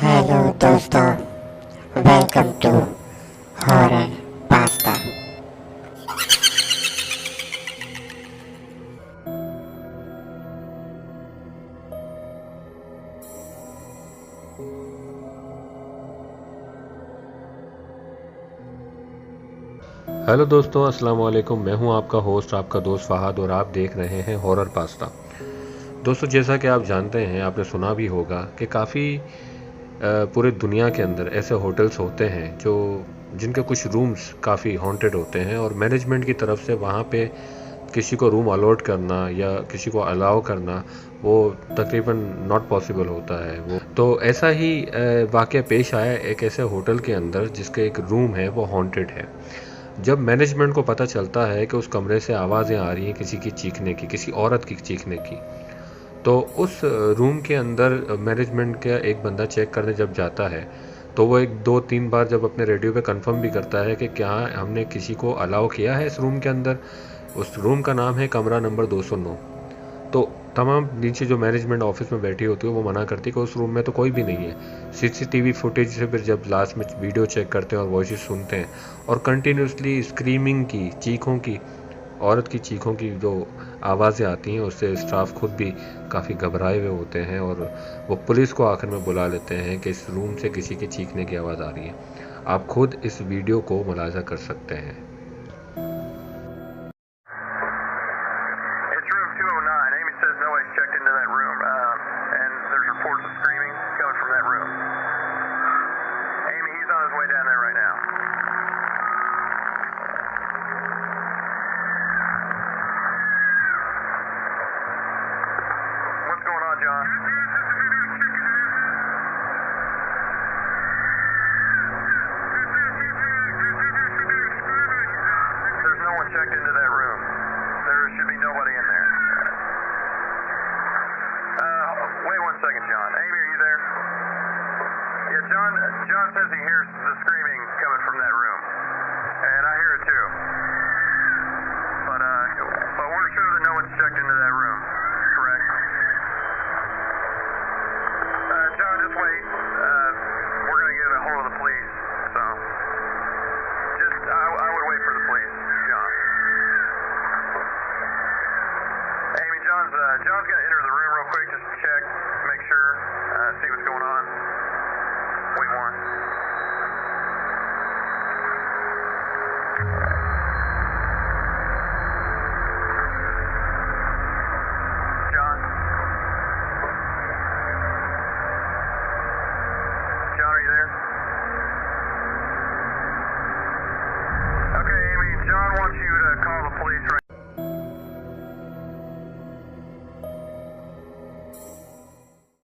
Hello दोस्तों, welcome to horror pasta. Hello दोस्तों, अस्सलाम वालेकुम। मैं हूं आपका होस्ट, आपका दोस्त फ़हाद, और आप देख रहे हैं हॉरर पास्ता। दोस्तों, जैसा कि आप जानते हैं, आपने सुना भी होगा कि काफ़ी पूरे दुनिया के अंदर ऐसे होटल्स होते हैं जो जिनके कुछ रूम्स काफ़ी हॉन्टेड होते हैं, और मैनेजमेंट की तरफ से वहाँ पे किसी को रूम अलॉट करना या किसी को अलाउ करना वो तकरीबन नॉट पॉसिबल होता है। वो तो ऐसा ही वाक़या पेश आया एक ऐसे होटल के अंदर जिसका एक रूम है वो हॉन्टेड है। जब मैनेजमेंट को पता चलता है कि उस कमरे से आवाज़ें आ रही हैं किसी की चीखने की, किसी औरत की चीखने की, तो उस रूम के अंदर मैनेजमेंट का एक बंदा चेक करने जब जाता है, तो वो एक दो तीन बार जब अपने रेडियो पे कंफर्म भी करता है कि क्या हमने किसी को अलाउ किया है इस रूम के अंदर। उस रूम का नाम है कमरा नंबर 209। तो तमाम नीचे जो मैनेजमेंट ऑफिस में बैठी होती है वो मना करती है कि उस रूम में तो कोई भी नहीं है। सीसीटीवी फुटेज से फिर जब लास्ट में वीडियो चेक करते हैं और वॉइस सुनते हैं, और कंटिन्यूसली स्क्रीमिंग की, चीखों की, औरत की चीखों की जो आवाज़ें आती हैं, उससे स्टाफ खुद भी काफ़ी घबराए हुए होते हैं, और वो पुलिस को आखिर में बुला लेते हैं कि इस रूम से किसी की चीखने की आवाज़ आ रही है। आप खुद इस वीडियो को मुलाजा कर सकते हैं। It's room 209. Amy says nobody's checked into that room, and there's reports of screaming coming from that room. Amy, he's on his way down there right now. What's going on, John? There's no one checked into that room. There should be nobody in there. Wait 1 second, John. Amy, are you there? Yeah, John says he hears the screaming coming from that room. And I hear it too.